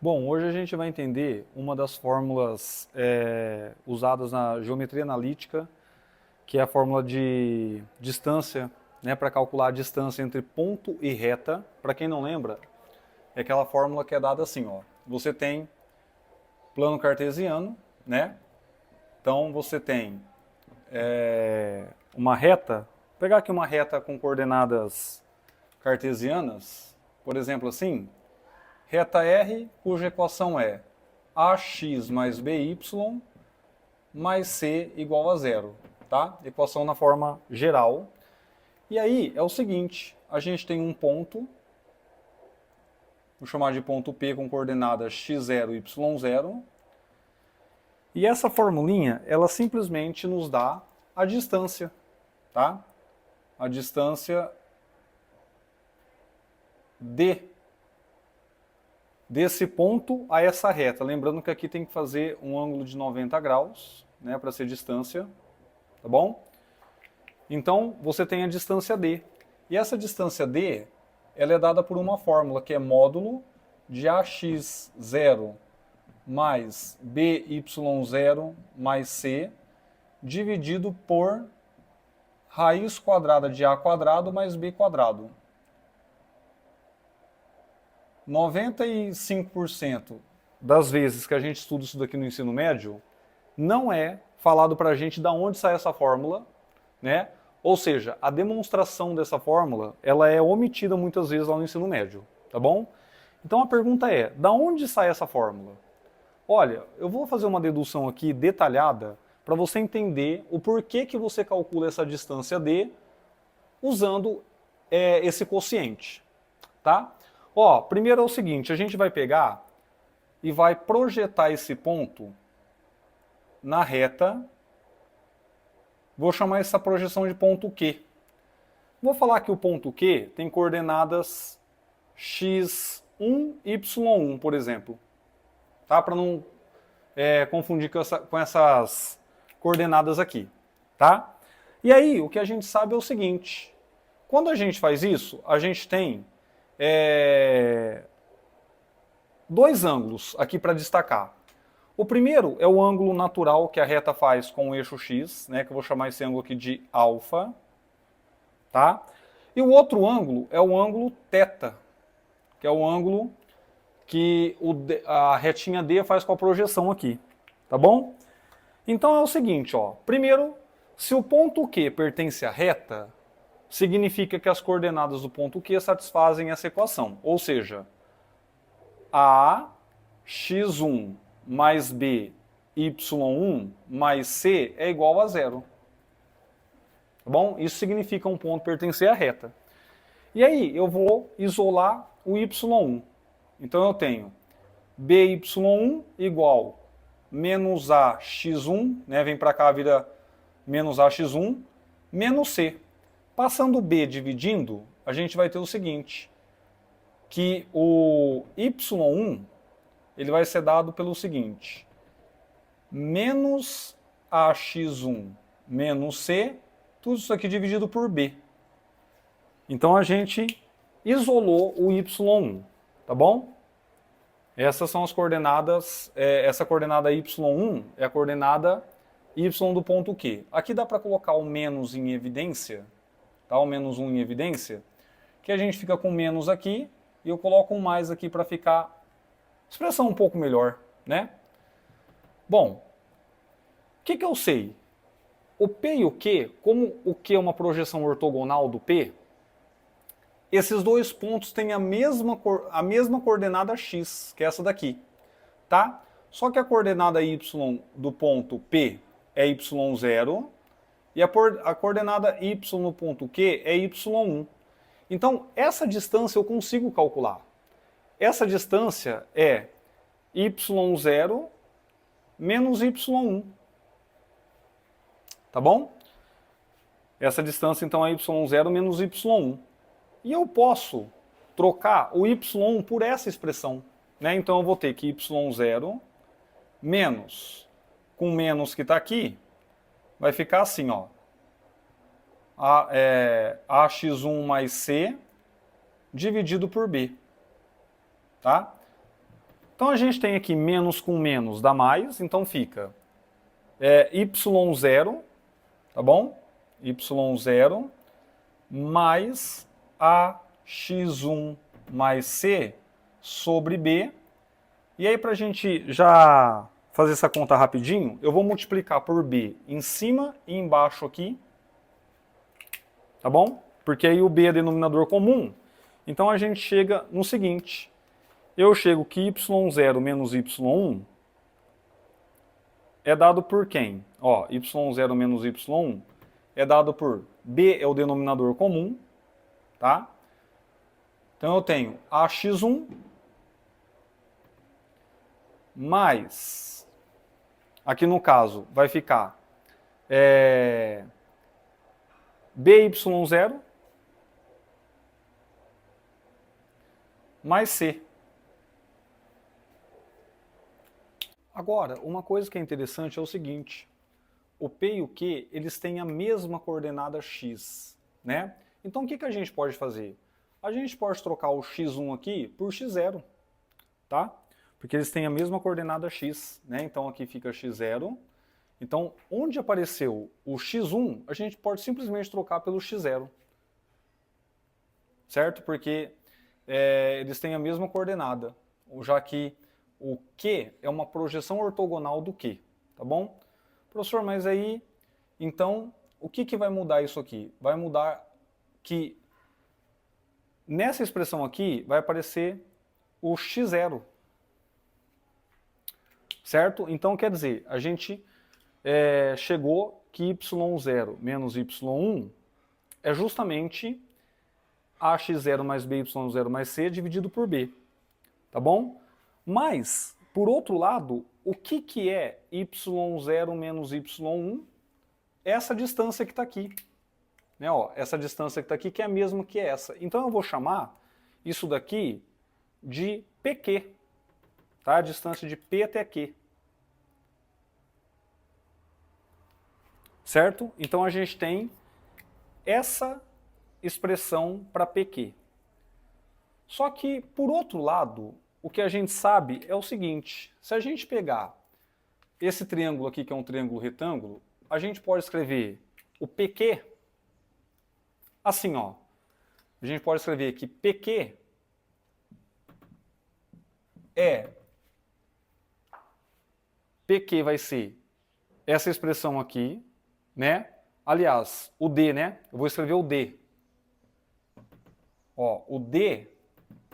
Bom, hoje a gente vai entender uma das fórmulas usadas na geometria analítica, que é a fórmula de distância, né, para calcular a distância entre ponto e reta. Para quem não lembra, é aquela fórmula que é dada assim, ó. Você tem plano cartesiano, né? Então você tem uma reta. Vou pegar aqui uma reta com coordenadas cartesianas, por exemplo, assim. Reta R, cuja equação é ax mais by mais c igual a zero, tá? Equação na forma geral. E aí é o seguinte, a gente tem um ponto, vou chamar de ponto P com coordenadas x0 e y0, e essa formulinha, ela simplesmente nos dá a distância, tá? A distância d desse ponto a essa reta. Lembrando que aqui tem que fazer um ângulo de 90 graus, né, para ser distância, tá bom? Então, você tem a distância d. E essa distância d, ela é dada por uma fórmula que é módulo de ax0 mais by0 mais c, dividido por raiz quadrada de a quadrado mais b quadrado. 95% das vezes que a gente estuda isso daqui no ensino médio, não é falado para a gente de onde sai essa fórmula, né? Ou seja, a demonstração dessa fórmula, ela é omitida muitas vezes lá no ensino médio, tá bom? Então a pergunta é, da onde sai essa fórmula? Olha, eu vou fazer uma dedução aqui detalhada para você entender o porquê que você calcula essa distância d usando esse quociente, tá? Ó, primeiro é o seguinte, a gente vai pegar e vai projetar esse ponto na reta. Vou chamar essa projeção de ponto Q. Vou falar que o ponto Q tem coordenadas x1, y1, por exemplo. Tá? Para não confundir com essas coordenadas aqui. Tá? E aí, o que a gente sabe é o seguinte. Quando a gente faz isso, a gente tem dois ângulos aqui para destacar. O primeiro é o ângulo natural que a reta faz com o eixo x, né, que eu vou chamar esse ângulo aqui de alfa. Tá? E o outro ângulo é o ângulo θ, que é o ângulo que a retinha D faz com a projeção aqui. Tá bom? Então é o seguinte, ó. Primeiro, se o ponto Q pertence à reta, significa que as coordenadas do ponto Q satisfazem essa equação. Ou seja, a x1 mais b y1 mais c é igual a zero. Tá bom? Isso significa um ponto pertencer à reta. E aí eu vou isolar o y1. Então eu tenho by1 igual menos ax1, né? Vem para cá, vira menos ax1, menos c. Passando o b dividindo, a gente vai ter o seguinte, que o y1 ele vai ser dado pelo seguinte, menos ax1 menos c, tudo isso aqui dividido por b. Então a gente isolou o y1, tá bom? Essas são as coordenadas, essa coordenada y1 é a coordenada y do ponto Q. Aqui dá para colocar o menos em evidência, tá? O menos 1 em evidência, que a gente fica com menos aqui, e eu coloco um mais aqui para ficar expressão um pouco melhor, né? Bom, o que eu sei? O P e o Q, como o Q é uma projeção ortogonal do P, esses dois pontos têm a mesma coordenada x, que é essa daqui, tá? Só que a coordenada y do ponto P é y0 e a coordenada y no ponto Q é y1. Então, essa distância eu consigo calcular. Essa distância é y0 menos y1. Tá bom? Essa distância, então, é y0 menos y1. E eu posso trocar o y1 por essa expressão. Né? Então, eu vou ter que y0 menos, com menos que está aqui, vai ficar assim, ó. Ax1 mais c dividido por b. Tá? Então a gente tem aqui menos com menos dá mais, então fica y0, tá bom? y0 mais ax1 mais c sobre b. E aí para a gente já fazer essa conta rapidinho, eu vou multiplicar por b em cima e embaixo aqui, tá bom? Porque aí o b é denominador comum, então a gente chega no seguinte, eu chego que y0 menos y1 é dado por quem? Ó, y0 menos y1 é dado por b é o denominador comum, tá? Então eu tenho ax1 mais, aqui no caso vai ficar by0 mais c. Agora, uma coisa que é interessante é o seguinte, o P e o Q, eles têm a mesma coordenada x, né? Então o que a gente pode fazer? A gente pode trocar o x1 aqui por x0, tá? Porque eles têm a mesma coordenada x, né? Então aqui fica x0. Então, onde apareceu o x1, a gente pode simplesmente trocar pelo x0. Certo? Porque eles têm a mesma coordenada, já que o Q é uma projeção ortogonal do Q, tá bom? Professor, mas aí, então, o que vai mudar isso aqui? Vai mudar que nessa expressão aqui vai aparecer o x0, certo? Então, quer dizer, a gente chegou que y0 menos y1 é justamente ax0 mais by0 mais c dividido por b, tá bom? Mas, por outro lado, o que é y0 menos y1? Essa distância que está aqui. Né, ó, essa distância que está aqui que é a mesma que essa. Então eu vou chamar isso daqui de PQ. Tá? A distância de P até Q. Certo? Então a gente tem essa expressão para PQ. Só que, por outro lado, o que a gente sabe é o seguinte, se a gente pegar esse triângulo aqui, que é um triângulo retângulo, a gente pode escrever o PQ assim, ó. A gente pode escrever que PQ PQ vai ser essa expressão aqui, né? Aliás, o D, né? Eu vou escrever o D. Ó, o D,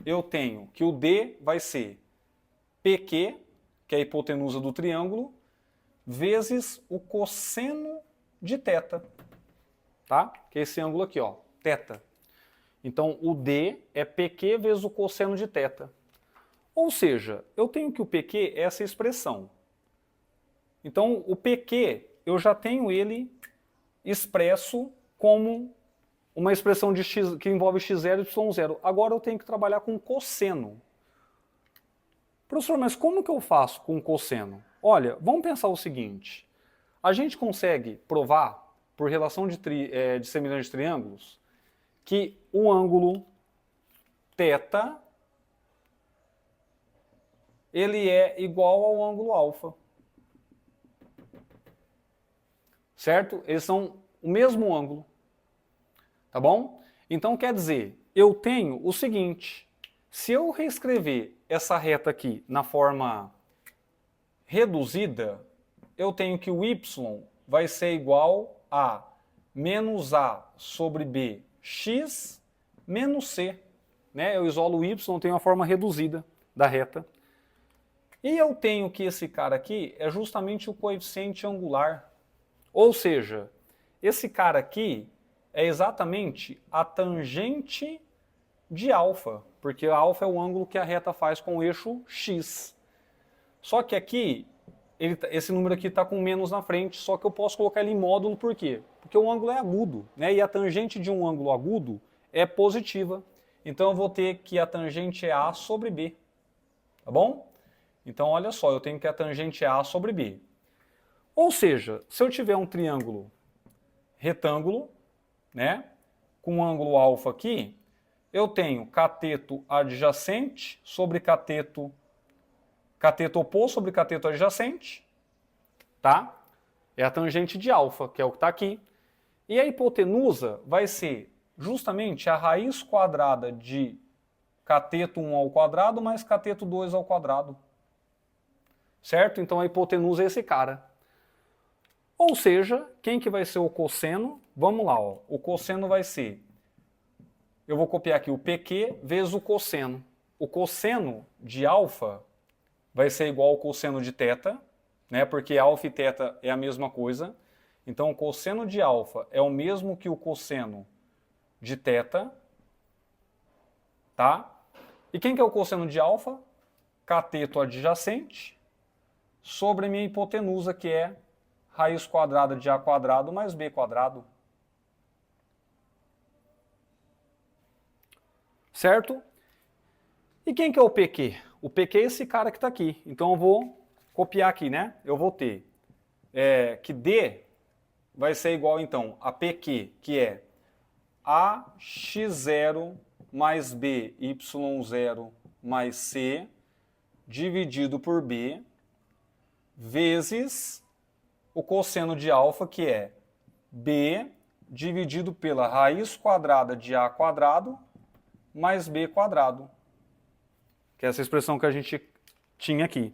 eu tenho que o D vai ser PQ, que é a hipotenusa do triângulo, vezes o cosseno de θ, tá? Que é esse ângulo aqui, ó, θ. Então, o D é PQ vezes o cosseno de θ. Ou seja, eu tenho que o PQ é essa expressão. Então, o PQ, eu já tenho ele expresso como uma expressão de x, que envolve x0 e y0. Agora eu tenho que trabalhar com cosseno. Professor, mas como que eu faço com cosseno? Olha, vamos pensar o seguinte. A gente consegue provar, por relação de semelhantes triângulos, que o ângulo θ ele é igual ao ângulo alfa. Certo? Eles são o mesmo ângulo. Tá bom? Então quer dizer, eu tenho o seguinte, se eu reescrever essa reta aqui na forma reduzida, eu tenho que o y vai ser igual a menos a sobre b x menos c. Né? Eu isolo o y, tenho a forma reduzida da reta. E eu tenho que esse cara aqui é justamente o coeficiente angular. Ou seja, esse cara aqui é exatamente a tangente de alfa, porque alfa é o ângulo que a reta faz com o eixo x. Só que aqui, esse número aqui está com menos na frente, só que eu posso colocar ele em módulo, por quê? Porque o ângulo é agudo, né? E a tangente de um ângulo agudo é positiva. Então eu vou ter que a tangente é A sobre B, tá bom? Então olha só, eu tenho que a tangente é A sobre B. Ou seja, se eu tiver um triângulo retângulo, né, com um ângulo alfa aqui, eu tenho cateto adjacente sobre cateto cateto oposto sobre cateto adjacente, tá? É a tangente de alfa, que é o que está aqui. E a hipotenusa vai ser justamente a raiz quadrada de cateto 1 ao quadrado mais cateto 2 ao quadrado. Certo? Então a hipotenusa é esse cara. Ou seja, quem que vai ser o cosseno? Vamos lá, ó. O cosseno vai ser, eu vou copiar aqui o PQ vezes o cosseno. O cosseno de alfa vai ser igual ao cosseno de θ, né? Porque alfa e θ é a mesma coisa. Então o cosseno de alfa é o mesmo que o cosseno de θ, tá? E quem que é o cosseno de alfa? Cateto adjacente sobre a minha hipotenusa, que é raiz quadrada de a quadrado mais b quadrado. Certo? E quem que é o PQ? O PQ é esse cara que está aqui. Então eu vou copiar aqui, né? Eu vou ter que D vai ser igual, então, a PQ, que é AX0 mais BY0 mais C dividido por B vezes o cosseno de alfa, que é B dividido pela raiz quadrada de A quadrado mais B quadrado. Que é essa expressão que a gente tinha aqui.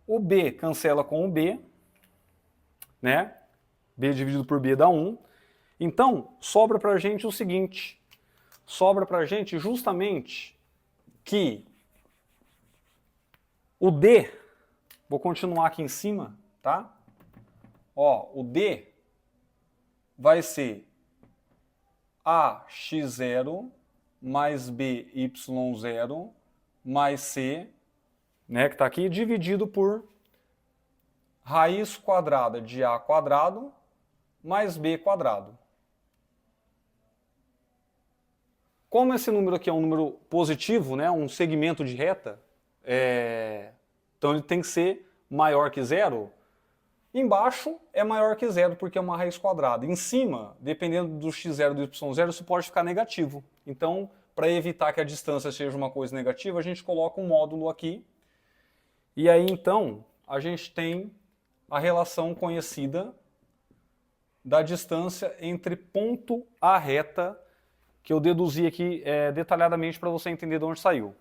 O B cancela com o B, né? B dividido por B dá 1. Então, sobra para a gente o seguinte. Sobra para a gente justamente que o D, vou continuar aqui em cima, tá? Ó, o D vai ser AX0 mais BY0 mais C, né, que está aqui, dividido por raiz quadrada de A quadrado mais B quadrado. Como esse número aqui é um número positivo, né, um segmento de reta, então ele tem que ser maior que zero. Embaixo é maior que zero porque é uma raiz quadrada. Em cima, dependendo do x0 e do y0, isso pode ficar negativo. Então, para evitar que a distância seja uma coisa negativa, a gente coloca um módulo aqui. E aí, então, a gente tem a relação conhecida da distância entre ponto A reta, que eu deduzi aqui detalhadamente para você entender de onde saiu.